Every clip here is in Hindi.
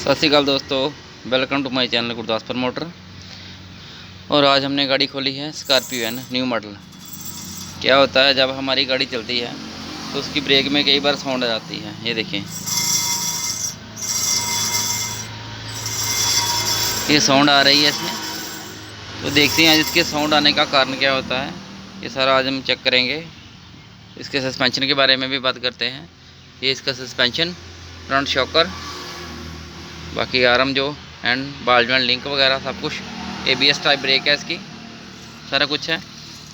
सत श्रीकाल दोस्तों, welcome to my channel Gurdaspur motor. और आज हमने गाड़ी खोली है स्कॉर्पियो एन न्यू मॉडल। क्या होता है जब हमारी गाड़ी चलती है तो उसकी ब्रेक में कई बार साउंड आ जाती है। ये देखें, ये साउंड आ रही है इसमें। तो देखते हैं आज इसके साउंड आने का कारण क्या होता है। ये सारा आज हम चेक करेंगे। इसके सस्पेंशन के बारे में भी बात करते हैं। ये इसका सस्पेंशन, फ्रंट शॉकर, बाकी आर्म जो एंड बॉल जॉइंट लिंक वगैरह सब कुछ, ABS टाइप ब्रेक है इसकी, सारा कुछ है।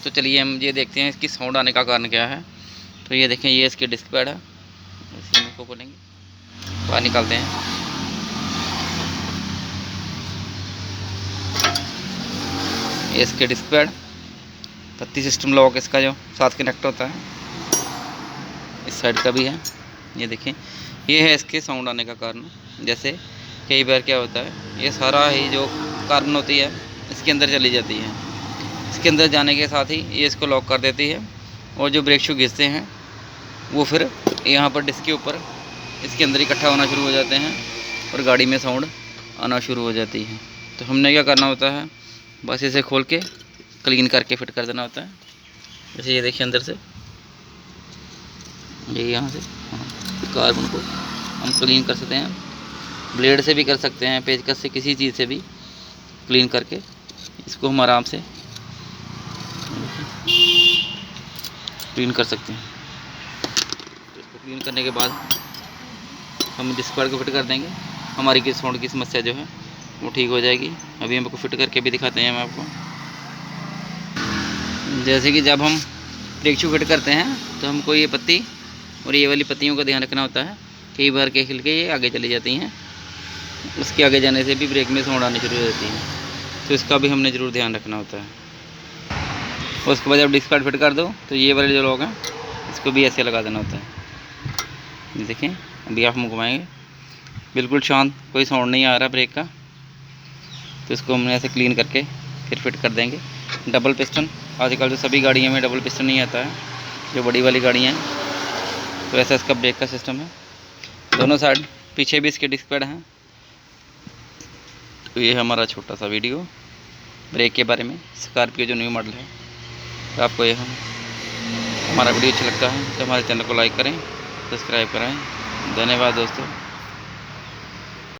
तो चलिए हम ये देखते हैं इसकी साउंड आने का कारण क्या है। तो ये देखें, ये इसकी डिस्क पैड है। इसी को खोलेंगे, बाहर निकालते हैं। ये इसके डिस्क पैड, पत्ती सिस्टम लॉक इसका जो साथ कनेक्ट होता है, इस साइड का भी है। ये देखें, ये है इसके साउंड आने का कारण। जैसे कई बार क्या होता है, ये सारा ही जो कार्बन होती है इसके अंदर चली जाती है। इसके अंदर जाने के साथ ही ये इसको लॉक कर देती है, और जो ब्रेक शू घिसते हैं वो फिर यहाँ पर डिस्क के ऊपर इसके अंदर इकट्ठा होना शुरू हो जाते हैं और गाड़ी में साउंड आना शुरू हो जाती है। तो हमने क्या करना होता है, बस इसे खोल के क्लीन करके फिट कर देना होता है। जैसे ये देखिए, अंदर से ये यहाँ से कार्बन को हम क्लीन कर सकते हैं। ब्लेड से भी कर सकते हैं, पेचकस से, किसी चीज़ से भी क्लीन करके इसको हम आराम से क्लीन कर सकते हैं। तो इसको क्लीन करने के बाद हम डिस्क पैड को फिट कर देंगे। हमारी की साउंड की समस्या जो है वो ठीक हो जाएगी। अभी हमको फिट करके भी दिखाते हैं हम आपको। जैसे कि जब हम ब्रेक शू फिट करते हैं तो हमको ये पत्ती और ये वाली पत्तियों का ध्यान रखना होता है। कई बार के हिल के ये आगे चली जाती हैं, उसके आगे जाने से भी ब्रेक में साउंड आनी शुरू हो जाती है। तो इसका भी हमने ज़रूर ध्यान रखना होता है। उसके बाद जब डिस्क पैड फिट कर दो तो ये वाले जो लोग हैं इसको भी ऐसे लगा देना होता है। ये देखें, अभी आप हम घुमाएंगे, बिल्कुल शांत, कोई साउंड नहीं आ रहा ब्रेक का। तो इसको हमने ऐसे क्लीन करके फिर फिट कर देंगे। डबल पिस्टन, आजकल तो सभी गाड़ियों में डबल पिस्टन नहीं आता है, जो बड़ी वाली गाड़ियाँ हैं। तो ऐसा इसका ब्रेक का सिस्टम है। दोनों साइड पीछे भी इसके डिस्क पैड हैं। तो ये हमारा छोटा सा वीडियो ब्रेक के बारे में, स्कॉर्पियो जो न्यू मॉडल है। तो आपको ये हमारा वीडियो अच्छा लगता है तो हमारे चैनल को लाइक करें, सब्सक्राइब करें। धन्यवाद दोस्तों।